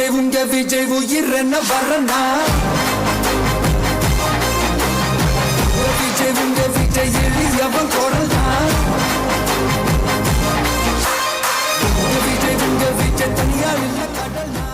விஜய் உயிர் என்ன வரனா விஜய் எளியவன் குரல்னா விஜய் தனியா இல்ல கடல்னா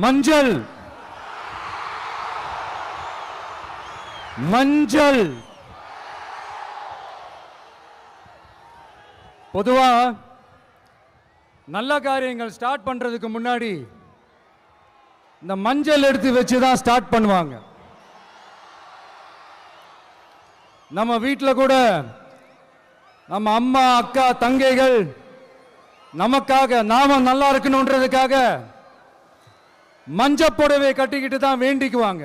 மஞ்சள் மஞ்சள் பொதுவா நல்ல காரியங்கள் ஸ்டார்ட் பண்றதுக்கு முன்னாடி இந்த மஞ்சள் எடுத்து வச்சு தான் ஸ்டார்ட் பண்ணுவாங்க. நம்ம வீட்டில் கூட நம்ம அம்மா அக்கா தங்கைகள் நமக்காக நாம நல்லா இருக்கணும்ன்றதுக்காக மஞ்சள் புடவை கட்டிக்கிட்டு தான் வேண்டிக்குவாங்க.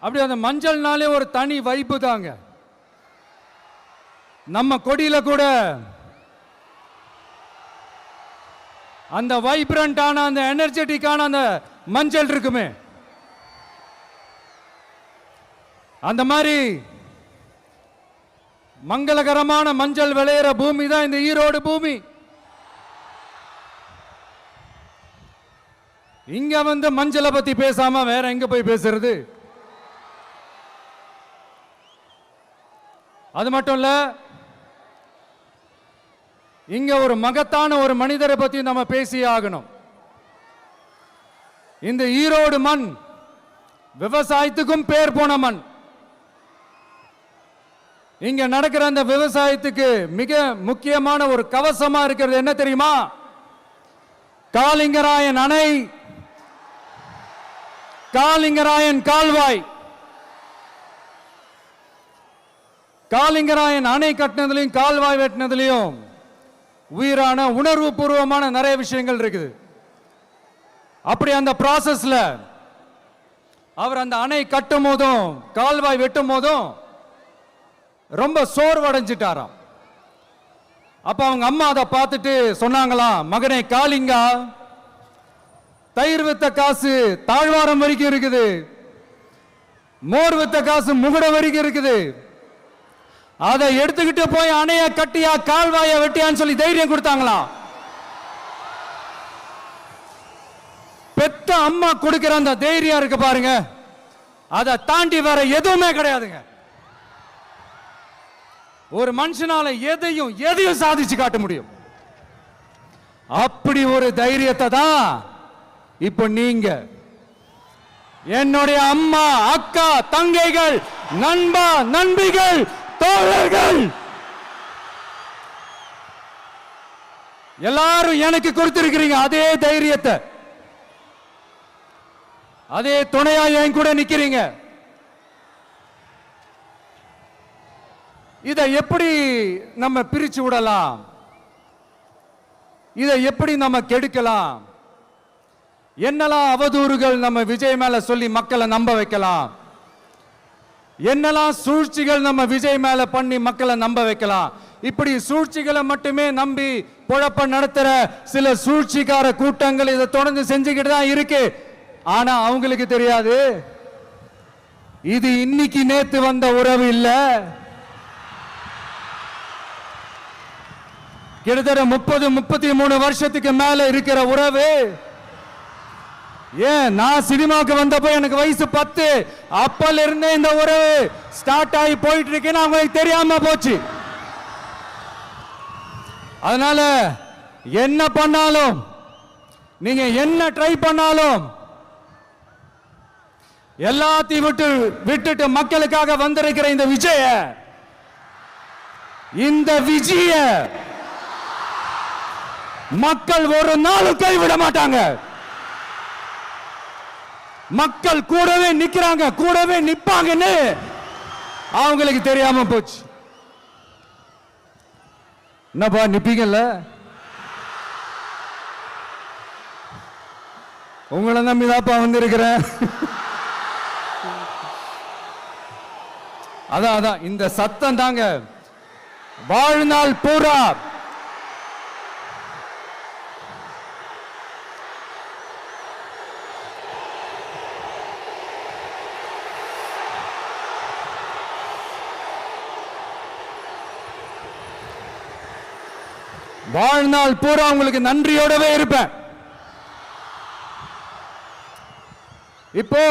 அப்படி அந்த மஞ்சள்னாலே ஒரு தனி வைப்பு தாங்க. நம்ம கொடியில கூட அந்த வைப்ரண்டான அந்த எனர்ஜெட்டிக்கான அந்த மஞ்சள் இருக்குமே, அந்த மாதிரி மங்களகரமான மஞ்சள் விளையிற பூமி தான் இந்த ஈரோடு பூமி. இங்க வந்து மஞ்சளை பத்தி பேசாம வேற எங்க போய் பேசுறது? அது மட்டும் இல்ல, இங்க ஒரு மகத்தான ஒரு மனிதரை பத்தி நம்ம பேசி ஆகணும். இந்த ஈரோடு மண் விவசாயத்துக்கும் பேர் போன மண். இங்க நடக்கிற அந்த விவசாயத்துக்கு மிக முக்கியமான ஒரு கவசமா இருக்கிறது என்ன தெரியுமா? காலிங்கராயன் அணை, காலிங்கராயன் கால்வாய். காலிங்கராயன் அணை கட்டினதுலையும் கால்வாய் வெட்டினதுலையும் உயிரான உணர்வு பூர்வமான நிறைய விஷயங்கள் இருக்குது. அப்படி அந்த ப்ராசஸ்ல அவர் அந்த அணை கட்டும் போதும் கால்வாய் வெட்டும் போதும் ரொம்ப சோர்வடைஞ்சிட்டாராம். அப்ப அவங்க அம்மா அதை பார்த்துட்டு சொன்னாங்களாம், மகனே காளிங்கா, தயிர் வித்த காசு தாழ்வாரம் வரைக்கும் இருக்குது, மோர் வித்த காசு முகுட வரைக்கும் இருக்குது, அதை எடுத்துக்கிட்டு போய் அணைய கட்டியா கால்வாய வெட்டியான்னு சொல்லி தைரியம் கொடுத்தாங்களாம். பெத்த அம்மா கொடுக்கிற அந்த தைரியம் இருக்கு பாருங்க, அதை தாண்டி வேற எதுவுமே கிடையாதுங்க. ஒரு மனுஷனால எதையும் சாதிச்சு காட்ட முடியும். அப்படி ஒரு தைரியத்தை தான் இப்ப நீங்க என்னுடைய அம்மா அக்கா தங்கைகள் நண்பா நண்பிகள் தோழர்கள் எல்லாரும் எனக்கு கொடுத்திருக்கிறீங்க. அதே தைரியத்தை, அதே துணையா என் கூட நிக்கிறீங்க. இதை எப்படி நம்ம பிரிச்சு விடலாம்? இதை எப்படி நம்ம கெடுக்கலாம்? என்னெல்லாம் அவதூறுகள் நம்ம விஜய் மேல சொல்லி மக்களை நம்ப வைக்கலாம்? என்னெல்லாம் சூழ்ச்சிகள் நம்ம விஜய் மேல பண்ணி மக்களை நம்ப வைக்கலாம்? இப்படி சூழ்ச்சிகளை மட்டுமே நம்பி பொழப்ப நடத்துற சில சூழ்ச்சிக்கார கூட்டங்கள் இதை தொடர்ந்து செஞ்சுக்கிட்டு தான் இருக்கு. ஆனா அவங்களுக்கு தெரியாது, இது இன்னைக்கு நேத்து வந்த உறவு இல்ல. கிட்டத்தட்ட 30-33 வருஷத்துக்கு மேல இருக்கிற உறவு. ஏன் நான் சினிமாக்கு வந்தப்போ எனக்கு வயசு 10, அப்பல இருந்தே இந்த உறவு ஸ்டார்ட் ஆகி போயிட்டு இருக்கேன்னு அவங்களுக்கு தெரியாம போச்சு. அதனால என்ன பண்ணாலும், நீங்க என்ன ட்ரை பண்ணாலும், எல்லாத்தையும் விட்டுட்டு மக்களுக்காக வந்திருக்கிற இந்த விஜய மக்கள் ஒரு நாளும் கைவிட மாட்டாங்க. மக்கள் கூடவே நிக்கிறாங்க, கூடவே நிப்பாங்கன்னு அவங்களுக்கு தெரியாம போச்சு. என்னப்பா நிப்பீங்கல்ல? உங்களை நம்பிதாப்பா வந்திருக்கிறேன். அதான் இந்த சத்தம் தாங்க வாழ்நாள் பூரா வாழ்நாள் பூரா உங்களுக்கு நன்றியோடவே இருப்பேன். இப்போ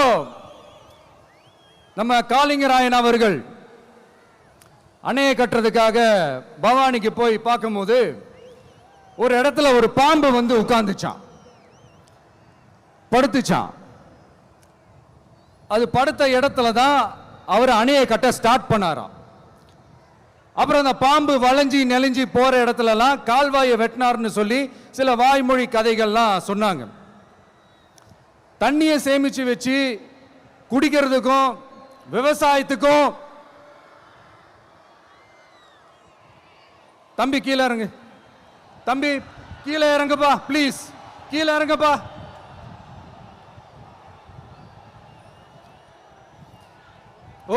நம்ம காளிங்கராயன் அவர்கள் அணையை கட்டுறதுக்காக பவானிக்கு போய் பார்க்கும்போது ஒரு இடத்துல ஒரு பாம்பு வந்து உட்கார்ந்துச்சான், படுத்துச்சான். அது படுத்த இடத்துல தான் அவர் அணையை கட்ட ஸ்டார்ட் பண்ணாராம். அப்புறம் அந்த பாம்பு வளைஞ்சி நெளிஞ்சி போற இடத்துலலாம் கால்வாயை வெட்டினார்னு சொல்லி சில வாய்மொழி கதைகள்லாம் சொன்னாங்க. தண்ணியை சேமிச்சு வச்சு குடிக்கிறதுக்கும் விவசாயத்துக்கும். தம்பி கீழே இறங்கு, தம்பி கீழே இறங்குப்பா, ப்ளீஸ் கீழே இறங்குப்பா.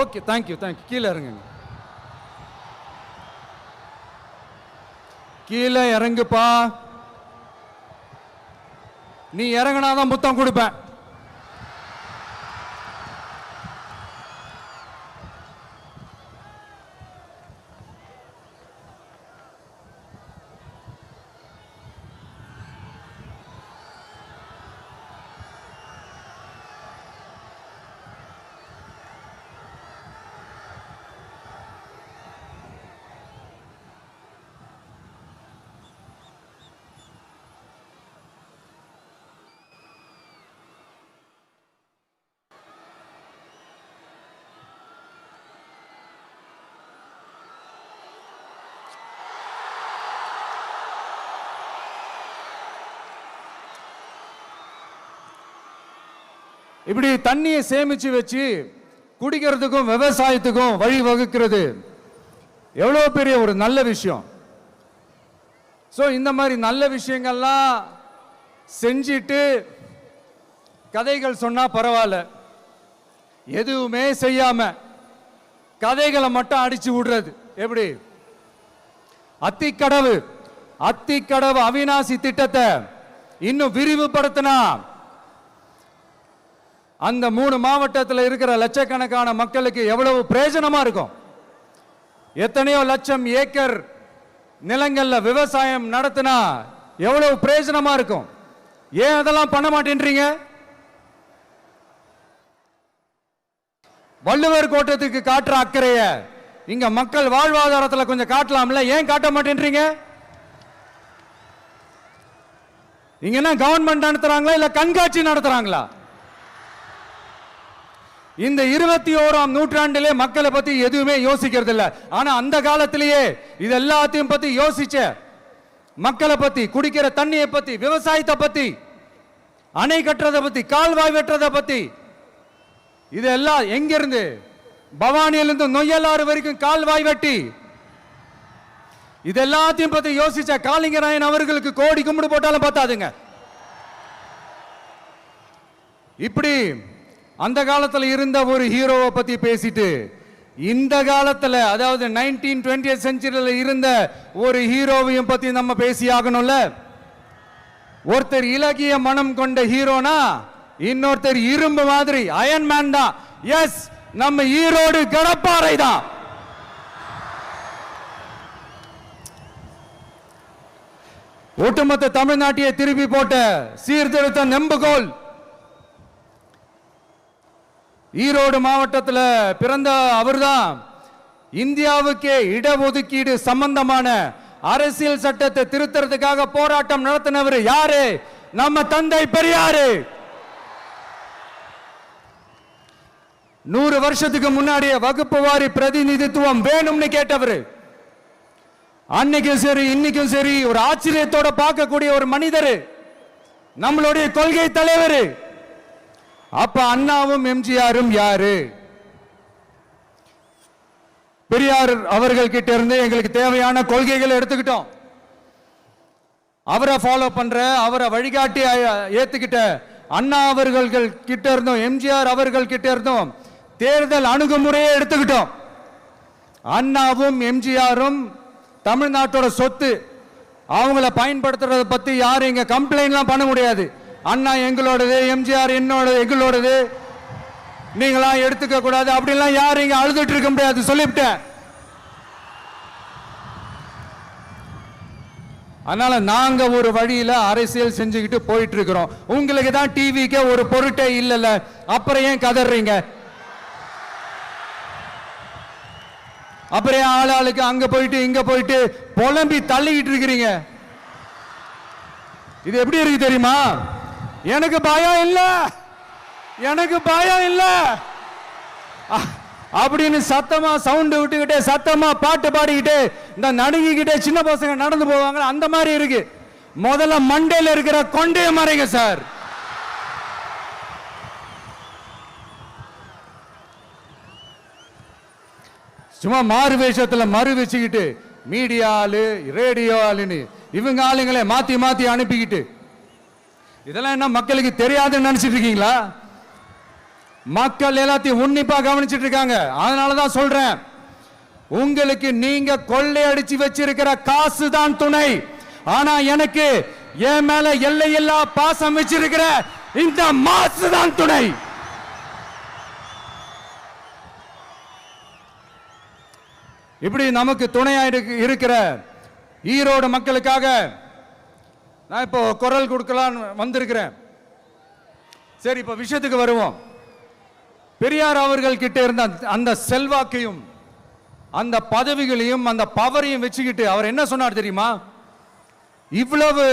Okay, thank you thank you. கீழே இறங்குங்க, கீழே இறங்குப்பா. நீ இறங்கினாதான் முத்தம் கொடுப்பேன். இப்படி தண்ணியை சேமிச்சு வச்சு குடிக்கிறதுக்கும் விவசாயத்துக்கும் வழி வகுக்கிறது எவ்வளவு பெரிய ஒரு நல்ல விஷயம். ஸோ இந்த மாதிரி நல்ல விஷயங்கள்லாம் செஞ்சிட்டு கதைகள் சொன்னா பரவாயில்ல, எதுவுமே செய்யாம கதைகளை மட்டும் அடிச்சு விடுறது எப்படி? அத்திக்கடவு அவிநாசி திட்டத்தை இன்னும் விரிவுபடுத்தினா அந்த 3 மாவட்டத்தில் இருக்கிற லட்சக்கணக்கான மக்களுக்கு எவ்வளவு பிரயோஜனமா இருக்கும். எத்தனையோ லட்சம் ஏக்கர் நிலங்கள்ல விவசாயம் நடத்தினா எவ்வளவு பிரயோஜனமா இருக்கும். ஏன் அதெல்லாம் பண்ண மாட்டேன்றீங்க? வள்ளுவர் கோட்டத்துக்கு காட்டுற அக்கறைய இங்க மக்கள் வாழ்வாதாரத்தில் கொஞ்சம் காட்டலாம்ல, ஏன் காட்ட மாட்டேன்றீங்க? இங்க என்ன கவர்மெண்ட் நடத்துறாங்களா இல்ல கண்காட்சி நடத்துறாங்களா? இந்த 21ஆம் நூற்றாண்டிலே மக்களை பத்தி எதுவுமே யோசிக்கிறது இல்ல. ஆனா அந்த காலத்திலேயே இது எல்லாத்தையும் பத்தி யோசிச்ச மக்களை பத்தி, குடிக்கிற தண்ணியை பத்தி, விவசாயத்தை பத்தி, அணை கட்டுறதை பத்தி, கால்வாய் வெட்டுறதை பத்தி, இதெல்லாம் எங்கிருந்து? பவானியிலிருந்து நொய்யலாறு வரைக்கும் கால்வாய் வெட்டி இது எல்லாத்தையும் பத்தி யோசிச்ச காளிங்கராயன் அவர்களுக்கு கோடி கும்பிடு போட்டாலும் பார்த்தாதுங்க. இப்படி அந்த காலத்தில் இருந்த ஒரு ஹீரோவை பத்தி பேசிட்டு இந்த காலத்தில், அதாவது 1920th செஞ்சுரியில் இருந்த ஒரு ஹீரோவையும் பத்தி நம்ம பேசி ஆகணும்ல. ஒருத்தர் இலகிய மனம் கொண்ட ஹீரோனா இன்னொருத்தர் இரும்பு மாதிரி அயன் மேன் தான். எஸ், நம்ம ஈரோடு கடப்பாறை தான். ஒட்டுமொத்த தமிழ்நாட்டையே திருப்பி போட்ட சீர்திருத்த நெம்புகோல். ஈரோடு மாவட்டத்தில் பிறந்த அவர்தான் இந்தியாவுக்கே இடஒதுக்கீடு சம்பந்தமான அரசியல் சட்டத்தை திருத்தறதுக்காக போராட்டம் நடத்தினவர் யாரு? நம்ம தந்தை பெரியாரு. 100 வருஷத்துக்கு முன்னாடியே வகுப்பு வாரி பிரதிநிதித்துவம் வேணும்னு கேட்டவர். அன்னைக்கும் சரி இன்னைக்கும் சரி ஒரு ஆச்சரியத்தோட பார்க்கக்கூடிய ஒரு மனிதர், நம்மளுடைய கொள்கை தலைவர். அப்ப அண்ணாவும் எம்ஜிஆரும் யாரு? பெரியார் அவர்கள் கிட்ட இருந்து எங்களுக்கு தேவையான கொள்கைகளை எடுத்துக்கிட்டோம். அவரை ஃபாலோ பண்ற, அவரை வழிகாட்டி ஏத்துக்கிட்ட அண்ணா அவர்கள் கிட்ட இருந்தோம், எம்ஜிஆர் அவர்கள் கிட்ட இருந்தோம் தேர்தல் அணுகுமுறையை எடுத்துக்கிட்டோம். அண்ணாவும் எம்ஜிஆரும் தமிழ்நாட்டோட சொத்து. அவங்கள பயன்படுத்துறத பத்தி யாரும் இங்க கம்ப்ளைண்ட்லாம் பண்ண முடியாது. அண்ணா எங்களோடது, எம்ஜிஆர் எங்களோடது, நீங்களா எடுத்துக்க கூடாது அப்படிலாம் யாரும் இங்க அழுதுட்டு இருக்க முடியாது, சொல்லிவிட்டேன். அதனால நாங்க ஒரு வழியில அரசியல் செஞ்சுக்கிட்டு போயிட்டு இருக்கிறோம். உங்களுக்கு தான் டிவிக்கு ஒரு பொருட்டே இல்லைல்ல, அப்புறம் ஏன் கதறீங்க? அப்புறம் ஆளுக்கு அங்க போயிட்டு இங்க போயிட்டு புலம்பி தள்ளிக்கிட்டு இருக்கிறீங்க. இது எப்படி இருக்கு தெரியுமா? எனக்கு பயம் இல்ல, எனக்கு பயம் இல்ல அப்படின்னு சத்தமா சவுண்ட் விட்டுக்கிட்டே சத்தமா பாட்டு பாடிக்கிட்டே இந்த நடுங்கிக்கிட்டே சின்ன பசங்க நடந்து போவாங்க, அந்த மாதிரி இருக்கு. முதல்ல மண்டையில இருக்கிற கொண்டைய மறைங்க சார். சும்மா மாறு வேஷத்துல மறு வச்சுக்கிட்டு மீடியா ஆளு, ரேடியோ ஆளுன்னு இவங்க ஆளுங்களே மாத்தி மாத்தி அனுப்பிக்கிட்டு, இதெல்லாம் என்ன மக்களுக்கு தெரியாதுன்னு நினைச்சிட்டு இருக்கீங்களா? மக்கள் எல்லாத்தையும் உன்னிப்பா கவனிச்சிட்டு இருக்காங்க. அதனாலதான் சொல்றேன், உங்களுக்கு நீங்க கொள்ளையடிச்சு வச்சிருக்கிற காசு தான் துணை, ஆனா எனக்கு என் மேல எல்லையில்லா பாசம் வச்சிருக்கிற இந்த மாசு தான் துணை. இப்படி நமக்கு துணையா இருக்கிற ஈரோடு மக்களுக்காக நான் இப்போ குரல் கொடுக்கலான்னு வந்திருக்கிறேன். சரி, இப்போ விஷயத்துக்கு வருவோம். பெரியார் அவர்கள் கிட்ட இருந்த அந்த செல்வாக்கையும் அந்த பதவிகளையும் அந்த பவரையும் வச்சுக்கிட்டு அவர் என்ன சொன்னார் தெரியுமா? இவ்வளவு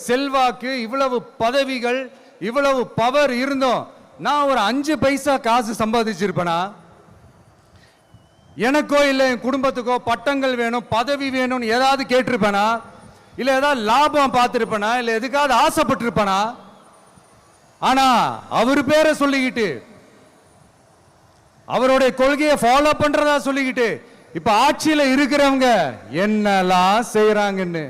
செல்வாக்கு, இவ்வளவு பதவிகள், இவ்வளவு பவர் இருந்தோம் நான் ஒரு 5 பைசா காசு சம்பாதிச்சிருப்பேனா? எனக்கோ இல்லை என் குடும்பத்துக்கோ பட்டங்கள் வேணும், பதவி வேணும்னு ஏதாவது கேட்டிருப்பேனா? இல்லை ஏதாவது லாபம் பார்த்திருப்பேனா? இல்லை எதுக்காவது ஆசைப்பட்டிருப்பேனா? ஆனா அவர் பேரை சொல்லிக்கிட்டு, அவருடைய கொள்கையை ஃபாலோ பண்றதா சொல்லிக்கிட்டு இப்ப ஆட்சியில இருக்கிறவங்க என்னெல்லாம் செய்யறாங்கன்னு.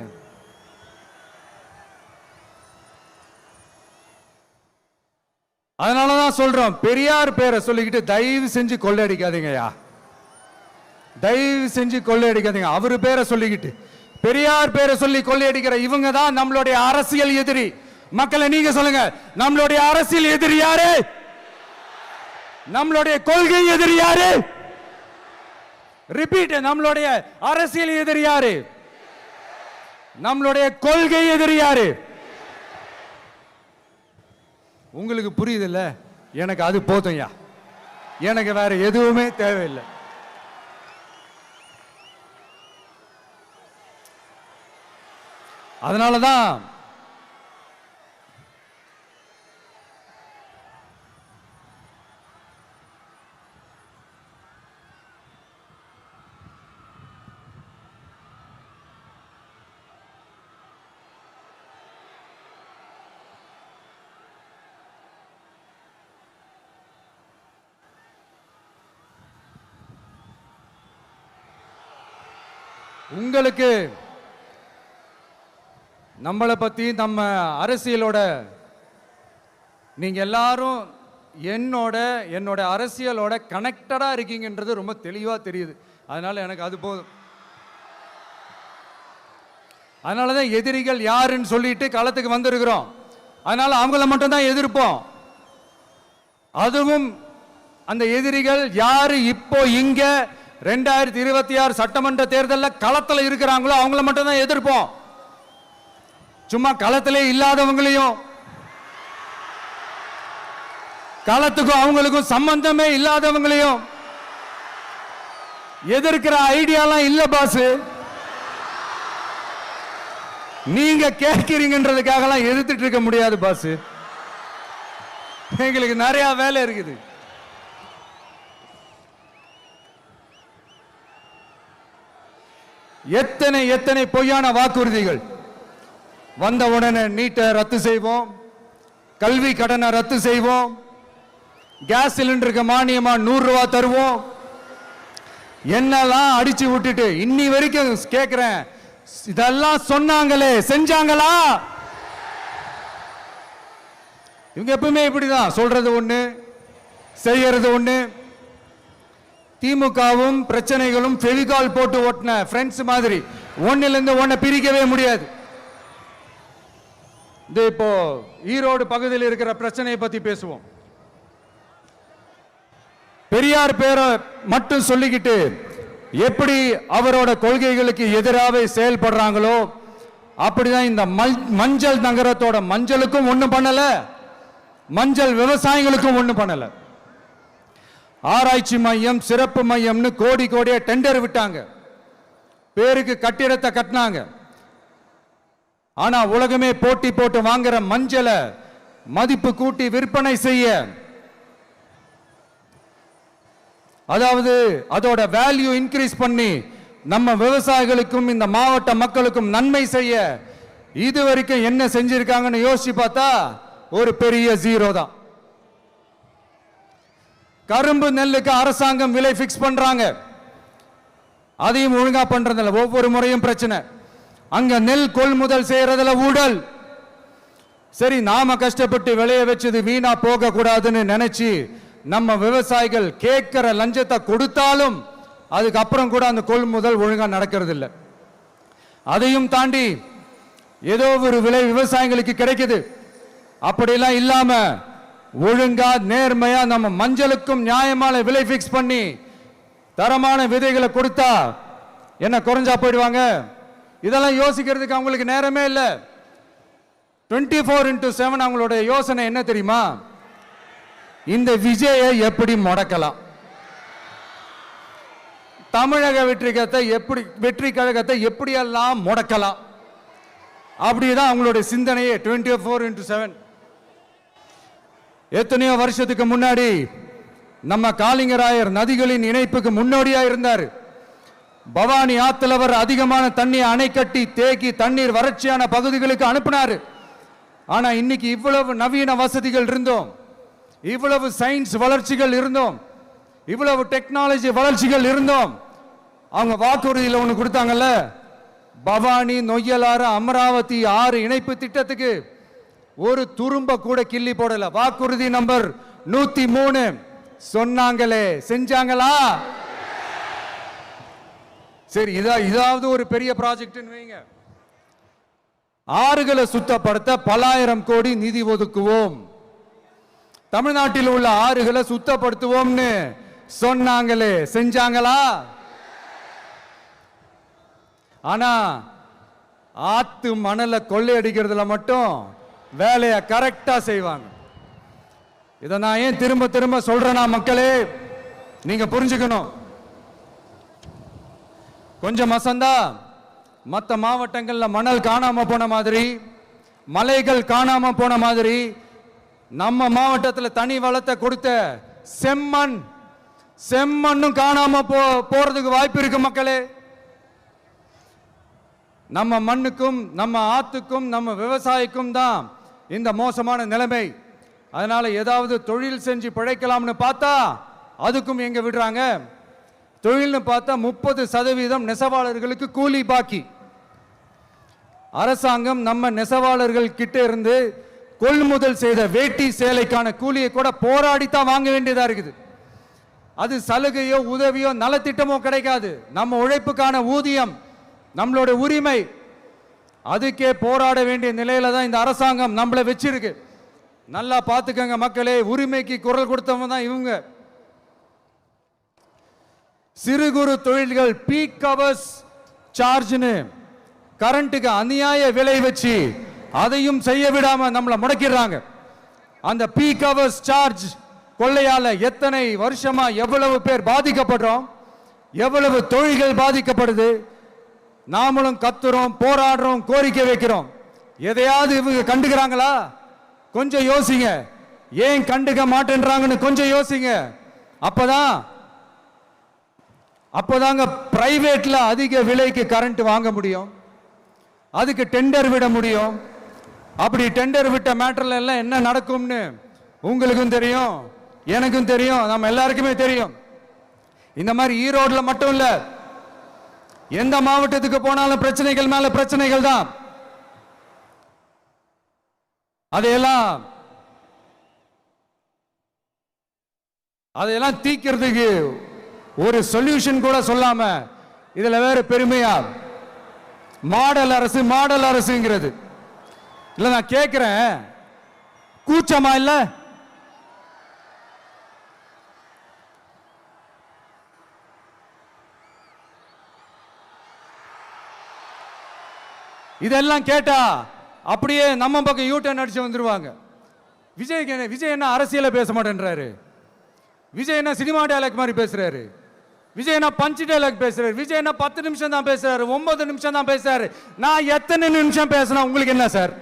அதனாலதான் சொல்றோம், பெரியார் பேரை சொல்லிக்கிட்டு தயவு செஞ்சு கொள்ளையடிக்காதீங்கயா, தயவு செஞ்சு கொள்ளையடிக்காதீங்க. அவரு பேரை சொல்லிக்கிட்டு பெரியார் பேரை சொல்லி கொள்ளையடிக்கிற இவங்க தான் நம்மளுடைய அரசியல் எதிரி. மக்களை நீங்க சொல்லுங்க, நம்மளுடைய அரசியல் எதிரி யாரு? நம்மளுடைய கொள்கை எதிரி யாரு? ரிப்பீட், நம்மளுடைய அரசியல் எதிரி யாரு? நம்மளுடைய கொள்கை எதிரி யாரு? உங்களுக்கு புரியுது இல்ல? எனக்கு அது போதும்யா, எனக்கு வேற எதுவுமே தேவையில்லை. அதனாலதான் உங்களுக்கு நம்மளை பத்தி, நம்ம அரசியலோட, நீங்க எல்லாரும் என்னோட அரசியலோட கனெக்டடா இருக்கீங்கன்றது ரொம்ப தெளிவா தெரியுது. அதனால எனக்கு அது போதும். அதனாலதான் எதிரிகள் யாருன்னு சொல்லிட்டு களத்துக்கு வந்திருக்கிறோம். அதனால அவங்கள மட்டும் தான் எதிர்ப்போம். அதுவும் அந்த எதிரிகள் யாரு இப்போ இங்க 2026 சட்டமன்ற தேர்தலில் களத்துல இருக்கிறாங்களோ அவங்கள மட்டும் தான் எதிர்ப்போம். சும்மா களத்திலே இல்லாதவங்களையும், களத்துக்கும் அவங்களுக்கும் சம்பந்தமே இல்லாதவங்களையும் எதிர்க்கிற ஐடியாலாம் இல்ல பாஸ். நீங்க கேட்கிறீங்கன்றதுக்காகலாம் எதிர்த்துட்டு இருக்க முடியாது பாஸ். எங்களுக்கு நிறைய வேலை இருக்குது. எத்தனை எத்தனை பொய்யான வாக்குறுதிகள். வந்த உடனே நீட்டை ரத்து செய்வோம், கல்வி கடனை ரத்து செய்வோம், கேஸ் சிலிண்டருக்கு மானியமா 100 ரூபாய் தருவோம், என்னெல்லாம் அடிச்சு விட்டுட்டு இன்னி வரைக்கும் கேட்கிறேன். இதெல்லாம் சொன்னாங்களே, செஞ்சாங்களா? இவங்க எப்பவுமே இப்படிதான், சொல்றது ஒண்ணு செய்யறது ஒண்ணு. திமுகவும் பிரச்சனைகளும் ஃபெவிகால் போட்டு ஓட்டின ஃப்ரெண்ட்ஸ் மாதிரி ஒன்னிலிருந்து ஒன்னை பிரிக்கவே முடியாது. இப்போ ஈரோடு பகுதியில் இருக்கிற பிரச்சனையை பத்தி பேசுவோம். பெரியார் பேரை மட்டும் சொல்லிக்கிட்டு எப்படி அவரோட கொள்கைகளுக்கு எதிராக செயல்படுறாங்களோ அப்படிதான் இந்த மஞ்சள் நகரத்தோட மஞ்சளுக்கும் ஒண்ணும் பண்ணல, மஞ்சள் விவசாயிகளுக்கும் ஒண்ணும் பண்ணல. ஆராய்ச்சி மையம், சிறப்பு மையம்னு கோடி கோடியா டெண்டர் விட்டாங்க, பேருக்கு கட்டிடத்தை கட்டினாங்க. ஆனா உலகமே போட்டி போட்டு வாங்குற மஞ்சளை மதிப்பு கூட்டி விற்பனை செய்ய, அதாவது அதோட வேல்யூ இன்க்ரீஸ் பண்ணி நம்ம விவசாயிகளுக்கும் இந்த மாவட்ட மக்களுக்கும் நன்மை செய்ய இதுவரைக்கும் என்ன செஞ்சிருக்காங்கன்னு யோசிச்சு பார்த்தா ஒரு பெரிய ஜீரோ தான். கரும்பு நெல்லுக்கு அரசாங்கம் விலை பிக்ஸ் பண்றாங்க, அதையும் ஒழுங்கா பண்றதில்ல. ஒவ்வொரு முறையும் பிரச்சனை. அங்க நெல் கொள்முதல் செய்யறதுல ஊழல். சரி, நாம கஷ்டப்பட்டு விளைய வச்சது வீணா போக கூடாதுன்னு நினைச்சு நம்ம விவசாயிகள் கேட்கிற லஞ்சத்தை கொடுத்தாலும் அதுக்கப்புறம் கூட அந்த கொள்முதல் ஒழுங்கா நடக்கிறது இல்லை. அதையும் தாண்டி ஏதோ ஒரு விலை விவசாயிகளுக்கு கிடைக்குது. அப்படிலாம் இல்லாம ஒழுங்கா நேர்மையா நம்ம மஞ்சளுக்கும் நியாயமான விலை பிக்ஸ் பண்ணி தரமான விதைகளை கொடுத்தா என்ன குறைஞ்சா போயிடுவாங்க? இதெல்லாம் யோசிக்கிறதுக்கு அவங்களுக்கு நேரமே இல்லை. 24/7 அவங்களுடைய யோசனை என்ன தெரியுமா? இந்த விஜயை எப்படி முடக்கலாம், தமிழக வெற்றி கழகத்தை எப்படியெல்லாம் முடக்கலாம், அப்படிதான் அவங்களுடைய சிந்தனையே 24/7. எத்தனையோ வருஷத்துக்கு முன்னாடி நம்ம காளிங்கராயர் நதிகளின் இணைப்புக்கு முன்னோடியா இருந்தார். பவானி ஆத்துல வர அதிகமான தண்ணீர் அணை கட்டி தேக்கி தண்ணீர் வறட்சியான பகுதிகளுக்கு அனுப்பினாரு. ஆனா இன்னைக்கு இவ்வளவு நவீன வசதிகள் இருந்தோம், இவ்வளவு சயின்ஸ் வளர்ச்சிகள் இருந்தோம், இவ்வளவு டெக்னாலஜி வளர்ச்சிகள் இருந்தோம், அவங்க வாக்குறுதியில் ஒன்று கொடுத்தாங்கல்ல, பவானி நொய்யலாறு அமராவதி 6 இணைப்பு திட்டத்துக்கு ஒரு துரும்ப கூட கிள்ளி போடல. வாக்குறுதி நம்பர் 103 சொன்னாங்களே, செஞ்சாங்களா? சரி, இதாவது ஒரு பெரிய ப்ராஜெக்ட் வைங்க. ஆறுகளை சுத்தப்படுத்த பல்லாயிரம் கோடி நிதி ஒதுக்குவோம், தமிழ்நாட்டில் உள்ள ஆறுகளை சுத்தப்படுத்துவோம்னு சொன்னாங்களே, செஞ்சாங்களா? ஆனா ஆத்து மணலை கொள்ளையடிக்கிறதுல மட்டும் வேலையை கரெக்டா செய்வாங்க. இதை நான் ஏன் திரும்ப திரும்ப சொல்றேன்னா, மக்களே நீங்க புரிஞ்சுக்கணும். கொஞ்சம் மசந்தா மற்ற மாவட்டங்கள்ல மணல் காணாம போன மாதிரி, மலைகள் காணாம போன மாதிரி, நம்ம மாவட்டத்தில் தனி வளத்தை கொடுத்த செம்மண்ணும் காணாம போறதுக்கு வாய்ப்பு இருக்கு மக்களே. நம்ம மண்ணுக்கும் நம்ம ஆத்துக்கும் நம்ம விவசாயிக்கும் தான் இந்த மோசமான நிலைமை. அதனால ஏதாவது தொழில் செஞ்சு பிழைக்கலாம்னு பார்த்தா அதுக்கும் எங்க விடுறாங்க? தொழில்னு பார்த்தா 30% நெசவாளர்களுக்கு கூலி பாக்கி. அரசாங்கம் நம்ம நெசவாளர்கள் கிட்ட இருந்து கொள்முதல் செய்த வேட்டி சேலைக்கான கூலியை கூட போராடித்தான் வாங்க வேண்டியதா இருக்குது. அது சலுகையோ உதவியோ நலத்திட்டமோ கிடைக்காது. நம்ம உழைப்புக்கான ஊதியம், நம்மளோட உரிமை, அதுக்கே போராட வேண்டிய நிலையில தான் இந்த அரசாங்கம் நம்மளை வச்சிருக்கு. நல்லா பார்த்துக்கங்க மக்களே, உரிமைக்கு குரல் கொடுத்தவங்க தான் இவங்க. சிறு குறு தொழில்கள் பீக் ஹவர்ஸ் சார்ஜ்னு கரண்ட்டுக்கு அநியாய விலை வச்சு அதையும் செய்ய விடாம நம்மளை முடக்கிடுறாங்க. அந்த பீக் ஹவர்ஸ் சார்ஜ் கொள்ளையால எத்தனை வருஷமா எவ்வளவு பேர் பாதிக்கப்படுறோம், எவ்வளவு தொழில்கள் பாதிக்கப்படுது. நாமளும் கத்துறோம், போராடுறோம், கோரிக்கை வைக்கிறோம். எதையாவது இவங்க கண்டுக்கிறாங்களா? கொஞ்சம் யோசிங்க. ஏன் கண்டுக்க மாட்டேன்றாங்கன்னு கொஞ்சம் யோசிங்க. அப்போதாங்க பிரைவேட்ல அதிக விலைக்கு கரண்ட் வாங்க முடியும், அதுக்கு டெண்டர் விட முடியும். அப்படி டெண்டர் விட்ட மேட்டர்ல எல்லாம் என்ன நடக்கும்னு உங்களுக்கும் தெரியும், எனக்கும் தெரியும், நம்ம எல்லாருக்குமே தெரியும். இந்த மாதிரி ஈரோடுல மட்டும் இல்ல, எந்த மாவட்டத்துக்கு போனாலும் பிரச்சனைகள் மேல பிரச்சனைகள் தான். அதையெல்லாம் தீக்கிறதுக்கு ஒரு சொல்யூஷன் கூட சொல்லாம இதுல வேற பெருமையா மாடல் அரசு மாடல் அரசுங்கிறது. இல்ல நான் கேட்கிறேன், கூச்சமா இல்ல? இதெல்லாம் கேட்டா அப்படியே நம்ம பக்கம் யூட்டர்ன் அடிச்சு வந்துருவாங்க. விஜய் என்ன அரசியல பேச மாட்டேன்றாரு, விஜய் என்ன சினிமா டயலாக் மாதிரி பேசுறாரு, விஜய் என்ன பஞ்ச் டயலாக் பேசுறாரு, விஜய் என்ன 10 நிமிஷம் தான் பேசுறாரு, 9 நிமிஷம் தான் பேசுறாரு. நான் எத்தனை நிமிஷம் பேசினா உங்களுக்கு என்ன சார்?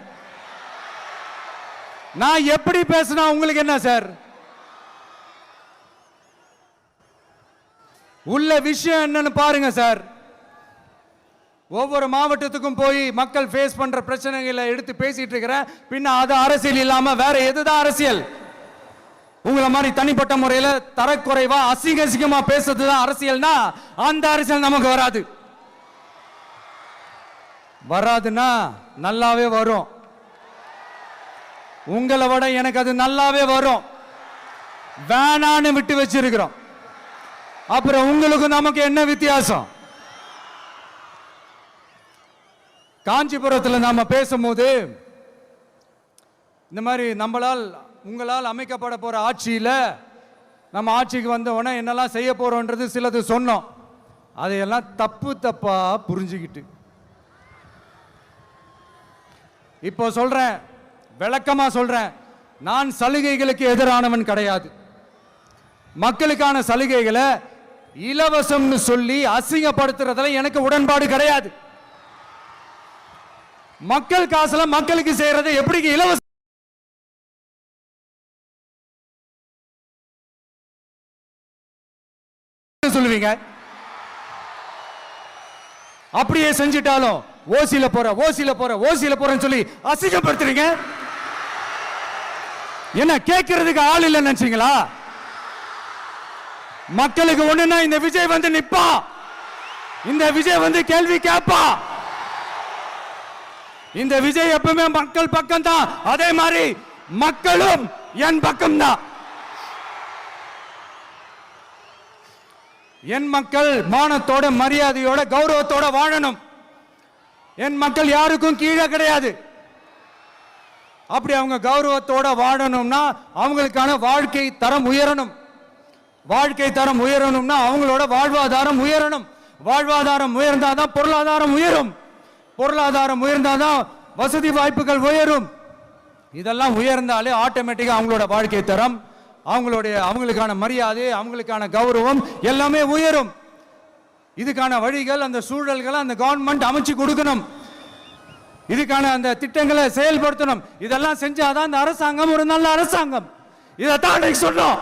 நான் எப்படி பேசினா உங்களுக்கு என்ன சார்? உள்ள விஷயம் என்னன்னு பாருங்க சார். ஒவ்வொரு மாவட்டத்துக்கும் போய் மக்கள் ஃபேஸ் பண்ற பிரச்சனைகளை எடுத்து பேசிட்டு இருக்கிறேன். பின்ன அது அரசியல் இல்லாம வேற எதுதான் அரசியல்? உங்களை மாதிரி தனிப்பட்ட முறையில் தரக்குறைவா அசிங்கமா பேசுறதுதான் அரசியல்னா அந்த அரசியல் நமக்கு வராது. வராதுன்னா நல்லாவே வரும். உங்களை விட எனக்கு அது நல்லாவே வரும். வேணான்னு விட்டு வச்சிருக்கிறோம். அப்புறம் உங்களுக்கு நமக்கு என்ன வித்தியாசம்? காஞ்சிபுரத்தில் நாம பேசும்போது இந்த மாதிரி உங்களால் அமைக்கப்பட போற ஆட்சியில நம்ம ஆட்சிக்கு வந்த உடனே என்னெல்லாம் செய்ய போறோம்ன்றது சிலது சொன்னோம். அதையெல்லாம் தப்பா புரிஞ்சுக்கிட்டு இப்போ சொல்றேன், விளக்கமா சொல்றேன், நான் சலுகைகளுக்கு எதிரானவன் கிடையாது. மக்களுக்கான சலுகைகளை இலவசம்னு சொல்லி அசிங்கப்படுத்துறதுல எனக்கு உடன்பாடு கிடையாது. மக்கள் காசுல மக்களுக்கு செய்யறது எப்படி இலவசம் சொல்லுவீங்க? அப்படியே செஞ்சிட்டாலும் ஓசில போறேன்னு சொல்லி அசிங்கப்படுத்துறீங்க. என்ன கேட்கறதுக்கு ஆள் இல்லைன்னு நினைச்சீங்களா? மக்களுக்கு ஒண்ணுன்னா இந்த விஜய் வந்து நிப்பா, இந்த விஜய் வந்து கேள்வி கேட்பா. இந்த விஜய் எப்பவுமே மக்கள் பக்கம் தான், அதே மாதிரி மக்களும் என் பக்கம் தான். என் மக்கள் மானத்தோட மரியாதையோட கௌரவத்தோட வாழணும். என் மக்கள் யாருக்கும் கீழே கிடையாது. அப்படி அவங்க கௌரவத்தோட வாழணும்னா அவங்களுக்கான வாழ்க்கை தரம் உயரணும். வாழ்க்கை தரம் உயரணும்னா அவங்களோட வாழ்வாதாரம் உயரணும். வாழ்வாதாரம் உயர்ந்தாதான் பொருளாதாரம் உயரும். பொருளாதாரம் உயர்ந்தாதான் வசதி வாய்ப்புகள் உயரும். இதெல்லாம் உயர்ந்தாலே ஆட்டோமேட்டிக்கா அவங்களோட வாழ்க்கை தரம், அவங்களுக்கான மரியாதை, அவங்களுக்கான கௌரவம் எல்லாமே உயரும். இதுக்கான வழிகள், அந்த சூழல்களை அந்த கவர்மெண்ட் அமைச்சு கொடுக்கணும். இதுக்கான அந்த திட்டங்களை செயல்படுத்தணும். இதெல்லாம் செஞ்சாதான் அந்த அரசாங்கம் ஒரு நல்ல அரசாங்கம். இதைத்தான் சொன்னோம்.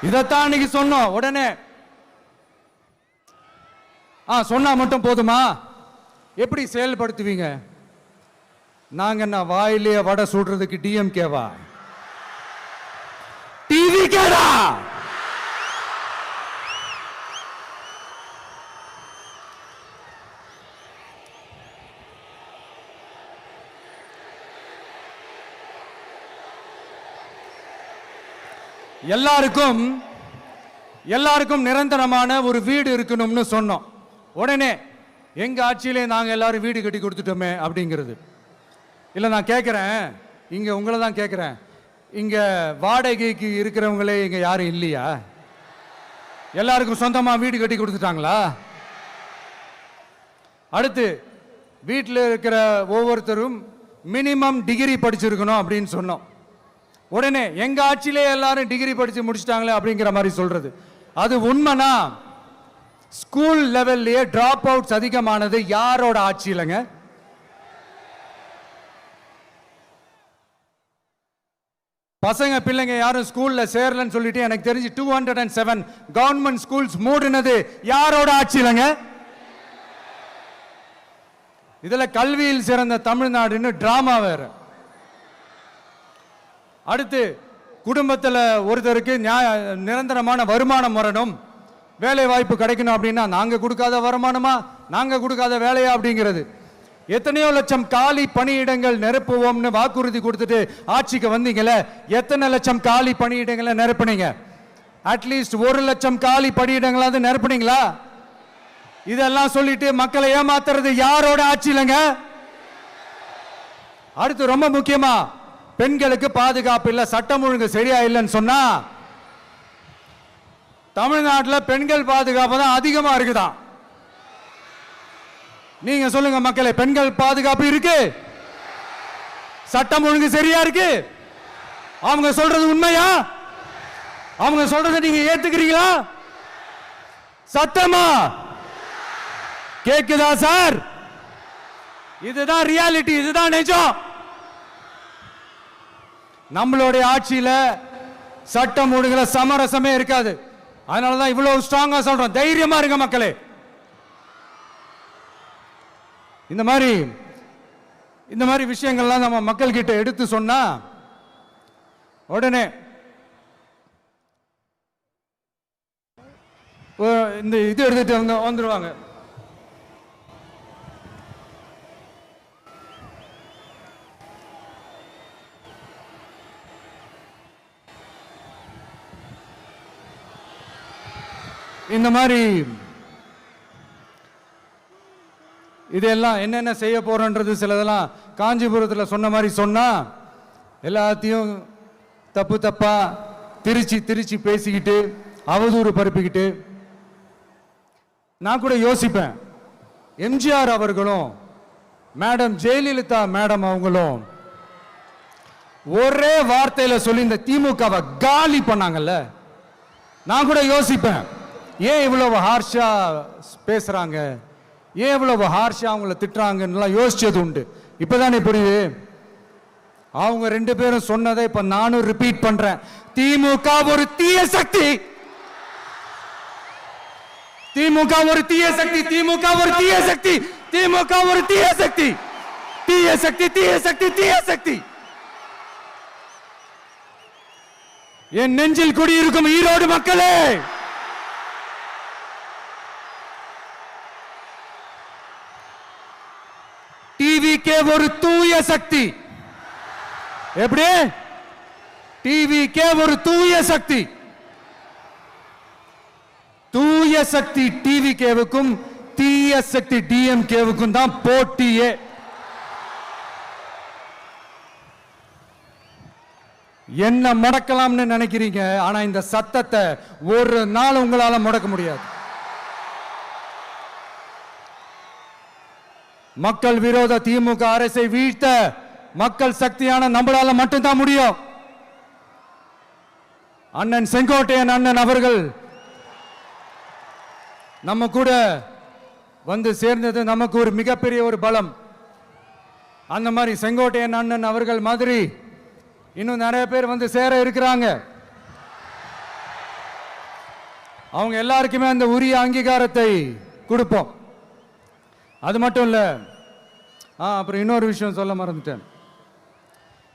இதைத்தான் இன்னைக்கு சொன்னோம். உடனே சொன்னா மட்டும் போதுமா? எப்படி செயல்படுத்துவீங்க? நாங்க என்ன வாயிலேயே வடை சுடுறதுக்கு டிஎம்கேவா? டிவி கேடா? எல்லாருக்கும் நிரந்தரமான ஒரு வீடு இருக்கணும்னு சொன்னோம். உடனே எங்க ஆட்சியிலே நாங்க எல்லாரும் வீடு கட்டி கொடுத்துட்டோமே அப்படிங்கிறது இல்ல. நான் கேட்கிறேன், இங்க உங்களை தான் கேட்கிறேன், இங்க வாடகைக்கு இருக்கிறவங்களே இங்க யாரும் இல்லையா? எல்லாருக்கும் சொந்தமா வீடு கட்டி கொடுத்துட்டாங்களா? அடுத்து வீட்டில் இருக்கிற ஒவ்வொருத்தரும் மினிமம் டிகிரி படிச்சிருக்கணும் அப்படின்னு சொன்னோம். உடனே எங்க ஆட்சியிலே எல்லாரும் டிகிரி படிச்சு முடிச்சிட்டாங்களே அப்படிங்கிற மாதிரி சொல்றது அது உண்மைனா? ஸ்கூல் லெவல்லையே டிராப் அவுட்ஸ் அதிகமானது யாரோட ஆட்சியிலங்க? பசங்க பிள்ளைங்க யாரும் ஸ்கூல்ல சேரலன்னு சொல்லிட்டு எனக்கு தெரிஞ்சு 207 கவர்மெண்ட் ஸ்கூல்ஸ் மூடினது யாரோட ஆட்சியிலங்க? இதுல கல்வியில் சிறந்த தமிழ்நாடுன்னு டிராமா வேற. அடுத்து குடும்பத்தில் ஒருத்தருக்கு நிரந்தரமான வருமானம் வரணும், வேலை வாய்ப்பு கிடைக்கணும் அப்படின்னா நாங்க கொடுக்காத வருமானமா, நாங்க கொடுக்காத வேலையா அப்படிங்கிறது. எத்தனையோ லட்சம் காலி பணியிடங்கள் நிரப்புவோம்னு வாக்குறுதி கொடுத்துட்டு ஆட்சிக்கு வந்தீங்கல்ல, எத்தனை லட்சம் காலி பணியிடங்களை நிரப்புனீங்க? அட்லீஸ்ட் 1 லட்சம் காலி பணியிடங்களாவது நிரப்புனீங்களா? இதெல்லாம் சொல்லிட்டு மக்களை ஏமாத்துறது யாரோட ஆட்சியிலங்க? அடுத்து ரொம்ப முக்கியமா, பெண்களுக்கு பாதுகாப்பு இல்ல, சட்டம் ஒழுங்கு சரியா இல்லைன்னு சொன்னா தமிழ்நாட்டில் பெண்கள் பாதுகாப்பு தான் அதிகமா இருக்குதான். நீங்க சொல்லுங்க மக்களே, பெண்கள் பாதுகாப்பு இருக்கு? சட்டம் ஒழுங்கு சரியா இருக்கு? அவங்க சொல்றது உண்மையா? அவங்க சொல்றதை நீங்க ஏத்துக்கிறீங்களா? சத்தமா கேக்குதா சார்? இதுதான் ரியாலிட்டி, இதுதான் நிஜம். நம்மளுடைய ஆட்சியில சட்டம் ஒழுங்குல சமரசமே இருக்காது. அதனாலதான் இவ்வளவு ஸ்ட்ராங்கா சொல்றோம், தைரியமா இருங்க மக்களே. இந்த மாதிரி விஷயங்கள்லாம் நம்ம மக்கள் கிட்ட எடுத்து சொன்னா உடனே இந்த இது எடுத்துட்டு வந்துருவாங்க. இந்த மாதிரி இதெல்லாம் என்னென்ன செய்ய போறோன்றது சிலதெல்லாம் காஞ்சிபுரத்தில் சொன்ன மாதிரி சொன்னா எல்லாத்தையும் தப்பா திருச்சி பேசிக்கிட்டு அவதூறு பரப்பிக்கிட்டு. நான் கூட யோசிப்பேன், எம்ஜிஆர் அவர்களும் மேடம் ஜெயலலிதா மேடம் அவங்களும் ஒரே வார்த்தையில சொல்லி இந்த திமுகவை காலி பண்ணாங்கல்ல. நான் கூட யோசிப்பேன், ஏன் இவ்வளவு ஹார்ஷா பேசுறாங்க, ஏன் இவ்வளவு ஹார்ஷா அவங்கள திட்டுறாங்கன்னு யோசிச்சது உண்டு. இப்பதானே புரியுது. அவங்க 2 பேரும் சொன்னதை இப்ப நானும் ரிப்பீட் பண்றேன். திமுக ஒரு தீய சக்தி, திமுக ஒரு தீய சக்தி, திமுக ஒரு தீய சக்தி, திமுக ஒரு தீய சக்தி, தீய சக்தி, தீய சக்தி, தீய சக்தி. என் நெஞ்சில் குடியிருக்கும் ஈரோடு மக்களே, டிவிகே ஒரு தூய சக்தி. எப்படி? டிவிகே ஒரு தூய சக்தி. தூய சக்தி டிவிகேவுக்கும் தீய சக்தி டிஎம்கேவுக்கும் தான் போட்டியே. என்ன முடக்கலாம்னு நினைக்கிறீங்க, ஆனா இந்த சத்தத்தை ஒரு நாள் உங்களால முடக்க முடியாது. மக்கள் விரோத திமுக அரசை வீழ்த்த மக்கள் சக்தியான நம்மளால மட்டும்தான் முடியும். அண்ணன் செங்கோட்டையன் அண்ணன் அவர்கள் நம்ம கூட வந்து சேர்ந்தது நமக்கு ஒரு மிகப்பெரிய ஒரு பலம். அந்த மாதிரி செங்கோட்டையன் அண்ணன் அவர்கள் மாதிரி இன்னும் நிறைய பேர் வந்து சேர இருக்கிறாங்க. அவங்க எல்லாருக்குமே அந்த உரிய அங்கீகாரத்தை கொடுப்போம். அது மட்டும் இல்ல, அப்புறம் இன்னொரு விஷயம் சொல்ல மறந்துட்டேன்.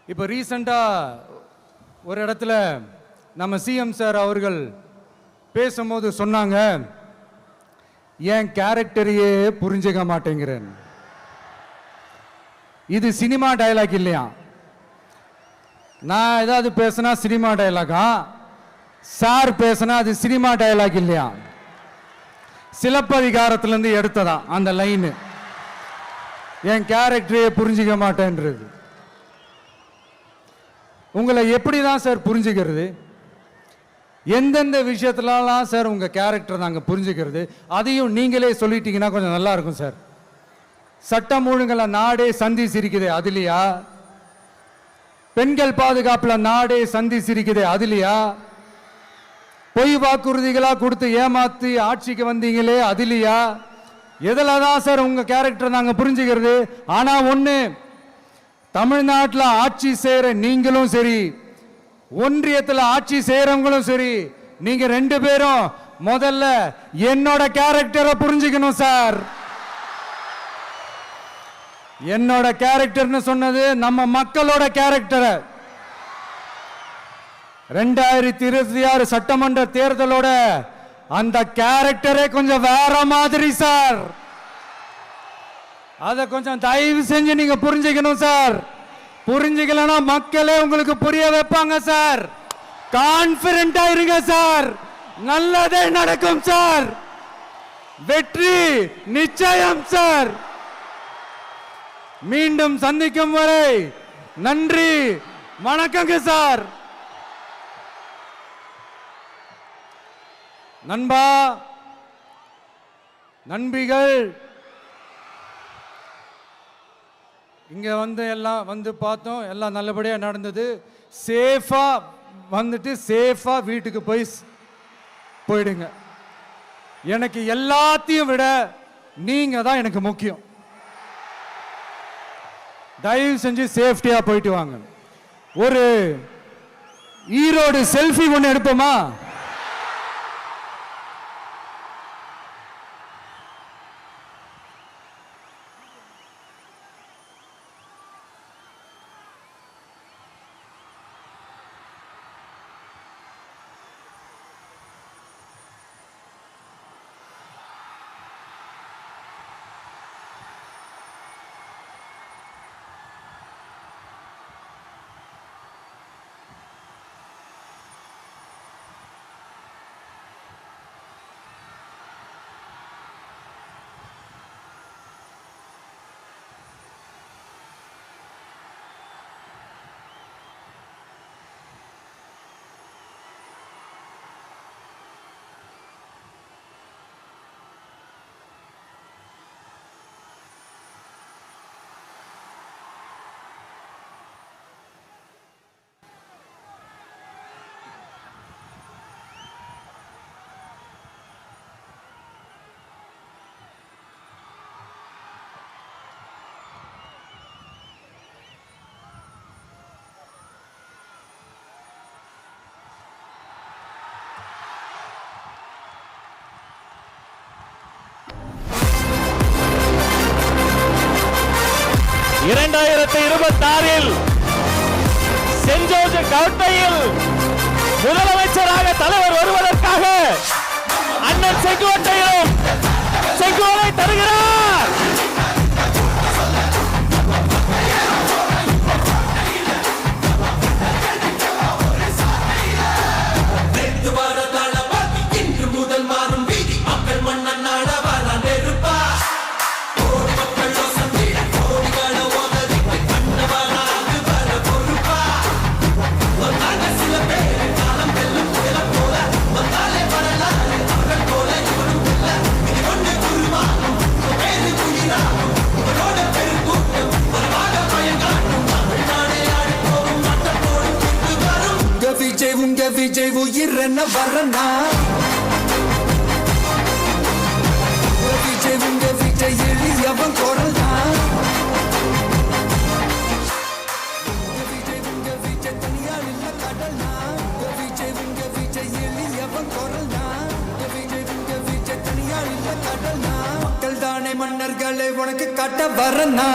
இப்போ ரீசண்டா ஒரு இடத்துல நம்ம சிஎம் சார் அவர்கள் பேசும்போது சொன்னாங்க, என் கேரக்டரையே புரிஞ்சுக்க மாட்டேங்கிறேன். இது சினிமா டயலாக் இல்லையா? நான் ஏதாவது பேசினா சினிமா டயலாகா? சார் பேசினா அது சினிமா டயலாக் இல்லையா? சிலப்பதிகாரத்திலிருந்து எடுத்ததா அந்த லைன். என் கேரக்டரையே புரிஞ்சிக்க மாட்டேன்றது. உங்களை எப்படிதான் சார் புரிஞ்சுக்கிறது? எந்தெந்த விஷயத்துலலாம் சார் உங்க கேரக்டர் நாங்கள் புரிஞ்சுக்கிறது? அதையும் நீங்களே சொல்லிட்டீங்கன்னா கொஞ்சம் நல்லா இருக்கும் சார். சட்டம் ஒழுங்குல நாடே சந்தி சிரிக்குது, அதுலையா? பெண்கள் பாதுகாப்புல நாடே சந்தி சிரிக்குது, அதுலையா? பொய் வாக்குறுதிகளா கொடுத்து ஏமாத்தி ஆட்சிக்கு வந்தீங்களே, அதுலையா? எதில் தான் சார் உங்க கேரக்டர் நாங்கள் புரிஞ்சுக்கிறது? ஆனா ஒண்ணு, தமிழ்நாட்டில் ஆட்சி செய்யற நீங்களும் சரி, ஒன்றியத்தில் ஆட்சி செய்யறவங்களும் சரி, நீங்க 2 பேரும் முதல்ல என்னோட கேரக்டரை புரிஞ்சுக்கணும் சார். என்னோட கேரக்டர்னு சொன்னது நம்ம மக்களோட கேரக்டரை. 2026 சட்டமன்ற தேர்தலோட அந்த கேரக்டரே கொஞ்சம் வேற மாதிரி சார். அதை கொஞ்சம் தயவு செஞ்சு நீங்க புரிஞ்சுக்கணும் சார். புரிஞ்சுக்கலன்னா மக்களே உங்களுக்கு புரிய வைப்பாங்க சார். கான்பிடென்டா இருங்க சார், நல்லதே நடக்கும் சார். வெற்றி நிச்சயம் சார். மீண்டும் சந்திக்கும் வரை நன்றி, வணக்கங்க சார். நண்பா, நண்பிகள், இங்க எல்லாம் பார்த்தோம், எல்லாம் நல்லபடியா நடந்தது. சேஃபா வந்துட்டு சேஃபா வீட்டுக்கு போயிடுங்க. எனக்கு எல்லாத்தையும் விட நீங்க தான் எனக்கு முக்கியம். தயவு செஞ்சு சேஃப்டியா போயிட்டு வாங்க. ஒரு ஈரோடு செல்ஃபி ஒன்று எடுப்போமா? சென்ட் ஜோர்ஜ் கோட்டையில் முதலமைச்சராக தலைவர் வருவதற்காக அண்ணன் செங்கோட்டையிலும் செங்கோலை தருகிறார். உங்க விஜய் உயிர் என்ன வரனா? உங்க விஜய் எளியவன் குரல் தான். உங்க விஜய் தனியார் இல்ல கடல் தான். உங்க விஜய் எளியவன் குரல் தான். உங்க விஜய் தனியார் இல்ல கடல் தான். மக்கள் தானே மன்னர்களை உனக்கு காட்ட வரனா?